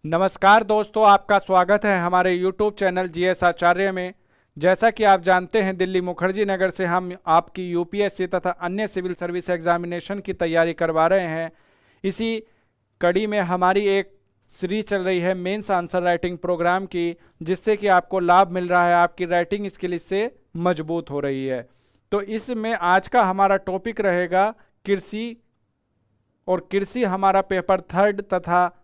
नमस्कार दोस्तों, आपका स्वागत है हमारे YouTube चैनल जीएस आचार्य में। जैसा कि आप जानते हैं, दिल्ली मुखर्जी नगर से हम आपकी यूपीएससी तथा अन्य सिविल सर्विस एग्जामिनेशन की तैयारी करवा रहे हैं। इसी कड़ी में हमारी एक सीरीज चल रही है मेंस आंसर राइटिंग प्रोग्राम की, जिससे कि आपको लाभ मिल रहा है, आपकी राइटिंग स्किल इससे मजबूत हो रही है। तो इसमें आज का हमारा टॉपिक रहेगा कृषि, और कृषि हमारा पेपर 3 तथा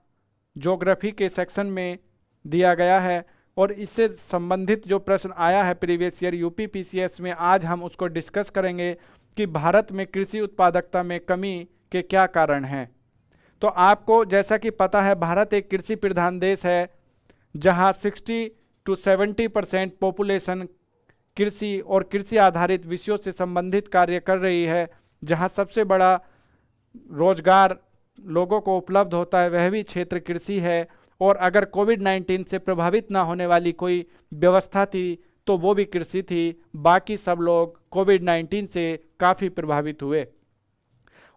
ज्योग्राफी के सेक्शन में दिया गया है, और इससे संबंधित जो प्रश्न आया है प्रीवियस ईयर यूपी पीसीएस में, आज हम उसको डिस्कस करेंगे कि भारत में कृषि उत्पादकता में कमी के क्या कारण हैं। तो आपको जैसा कि पता है, भारत एक कृषि प्रधान देश है, जहां 60 to 70% पॉपुलेशन कृषि और कृषि आधारित विषयों से संबंधित कार्य कर रही है। जहां सबसे बड़ा रोजगार लोगों को उपलब्ध होता है वह भी क्षेत्र कृषि है। और अगर कोविड-19 से प्रभावित ना होने वाली कोई व्यवस्था थी तो वो भी कृषि थी। बाकी सब लोग कोविड-19 से काफ़ी प्रभावित हुए।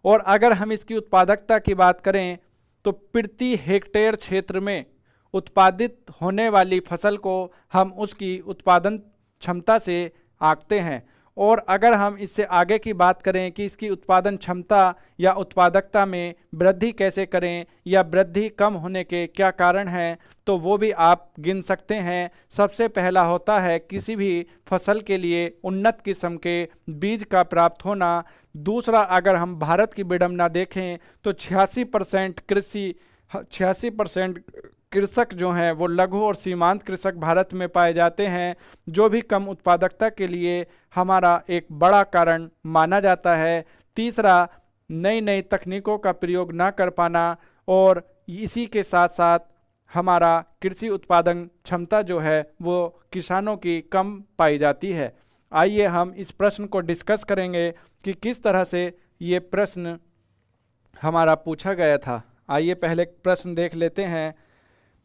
और अगर हम इसकी उत्पादकता की बात करें तो प्रति हेक्टेयर क्षेत्र में उत्पादित होने वाली फसल को हम उसकी उत्पादन क्षमता से आंकते हैं। और अगर हम इससे आगे की बात करें कि इसकी उत्पादन क्षमता या उत्पादकता में वृद्धि कैसे करें या वृद्धि कम होने के क्या कारण हैं, तो वो भी आप गिन सकते हैं। सबसे पहला होता है किसी भी फसल के लिए उन्नत किस्म के बीज का प्राप्त होना। दूसरा, अगर हम भारत की विडंबना देखें तो 86% कृषक जो हैं वो लघु और सीमांत कृषक भारत में पाए जाते हैं, जो भी कम उत्पादकता के लिए हमारा एक बड़ा कारण माना जाता है। तीसरा, नई नई तकनीकों का प्रयोग ना कर पाना, और इसी के साथ साथ हमारा कृषि उत्पादन क्षमता जो है वो किसानों की कम पाई जाती है। आइए हम इस प्रश्न को डिस्कस करेंगे कि किस तरह से ये प्रश्न हमारा पूछा गया था। आइए पहले प्रश्न देख लेते हैं।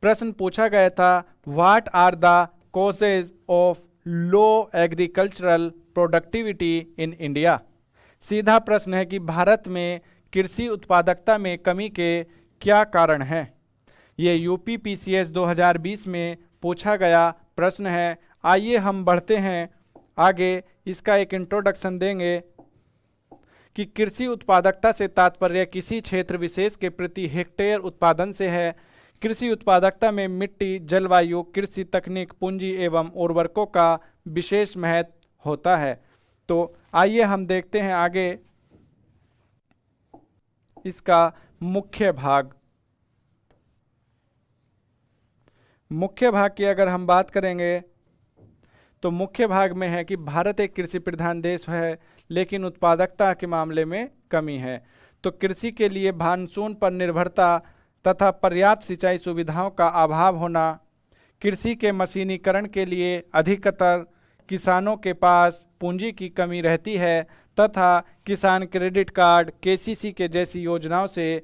प्रश्न पूछा गया था, what are the causes of low agricultural productivity in India. सीधा प्रश्न है कि भारत में कृषि उत्पादकता में कमी के क्या कारण हैं। ये यूपी पीसीएस 2020 में पूछा गया प्रश्न है। आइए हम बढ़ते हैं आगे, इसका एक इंट्रोडक्शन देंगे कि कृषि उत्पादकता से तात्पर्य किसी क्षेत्र विशेष के प्रति हेक्टेयर उत्पादन से है। कृषि उत्पादकता में मिट्टी, जलवायु, कृषि तकनीक, पूंजी एवं उर्वरकों का विशेष महत्व होता है। तो आइए हम देखते हैं आगे इसका मुख्य भाग की अगर हम बात करेंगे तो मुख्य भाग में है कि भारत एक कृषि प्रधान देश है, लेकिन उत्पादकता के मामले में कमी है। तो कृषि के लिए मानसून पर निर्भरता तथा पर्याप्त सिंचाई सुविधाओं का अभाव होना, कृषि के मशीनीकरण के लिए अधिकतर किसानों के पास पूंजी की कमी रहती है, तथा किसान क्रेडिट कार्ड, केसीसी के जैसी योजनाओं से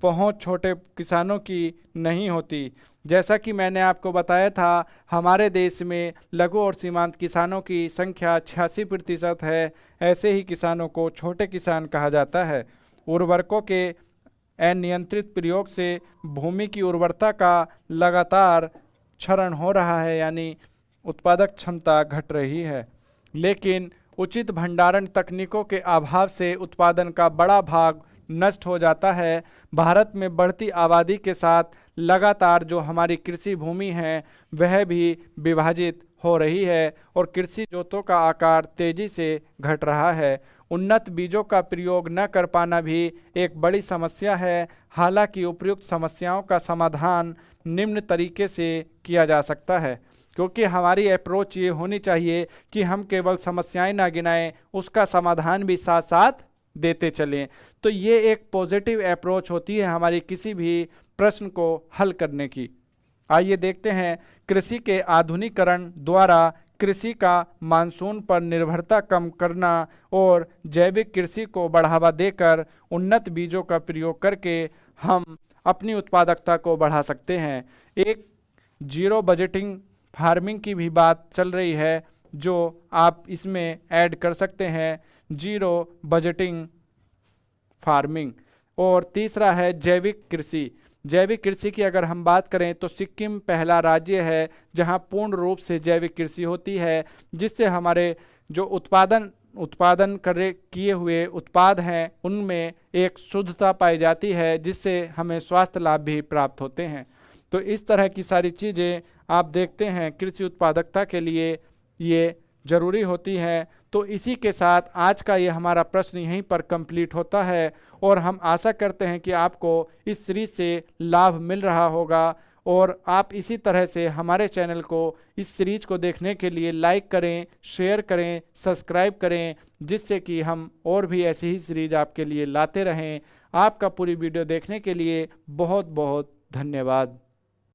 पहुंच छोटे किसानों की नहीं होती। जैसा कि मैंने आपको बताया था, हमारे देश में लघु और सीमांत किसानों की संख्या 86% है। ऐसे ही किसानों को छोटे किसान कहा जाता है। उर्वरकों के अनियंत्रित प्रयोग से भूमि की उर्वरता का लगातार क्षरण हो रहा है, यानी उत्पादक क्षमता घट रही है। लेकिन उचित भंडारण तकनीकों के अभाव से उत्पादन का बड़ा भाग नष्ट हो जाता है। भारत में बढ़ती आबादी के साथ लगातार जो हमारी कृषि भूमि है वह भी विभाजित हो रही है, और कृषि जोतों का आकार तेजी से घट रहा है। उन्नत बीजों का प्रयोग न कर पाना भी एक बड़ी समस्या है। हालांकि उपयुक्त समस्याओं का समाधान निम्न तरीके से किया जा सकता है, क्योंकि हमारी अप्रोच ये होनी चाहिए कि हम केवल समस्याएं ना गिनाएं, उसका समाधान भी साथ साथ देते चलें। तो ये एक पॉजिटिव अप्रोच होती है हमारी किसी भी प्रश्न को हल करने की। आइए देखते हैं, कृषि के आधुनिकीकरण द्वारा कृषि का मानसून पर निर्भरता कम करना और जैविक कृषि को बढ़ावा देकर उन्नत बीजों का प्रयोग करके हम अपनी उत्पादकता को बढ़ा सकते हैं। एक जीरो बजटिंग फार्मिंग की भी बात चल रही है, जो आप इसमें ऐड कर सकते हैं, जीरो बजटिंग फार्मिंग। और तीसरा है जैविक कृषि। जैविक कृषि की अगर हम बात करें तो सिक्किम पहला राज्य है जहां पूर्ण रूप से जैविक कृषि होती है, जिससे हमारे जो उत्पादन करे किए हुए उत्पाद हैं उनमें एक शुद्धता पाई जाती है, जिससे हमें स्वास्थ्य लाभ भी प्राप्त होते हैं। तो इस तरह की सारी चीज़ें आप देखते हैं कृषि उत्पादकता के लिए ये जरूरी होती है। तो इसी के साथ आज का ये हमारा प्रश्न यहीं पर कंप्लीट होता है और हम आशा करते हैं कि आपको इस सीरीज से लाभ मिल रहा होगा और आप इसी तरह से हमारे चैनल को इस सीरीज को देखने के लिए लाइक करें, शेयर करें, सब्सक्राइब करें, जिससे कि हम और भी ऐसी ही सीरीज आपके लिए लाते रहें। आपका पूरी वीडियो देखने के लिए बहुत बहुत धन्यवाद।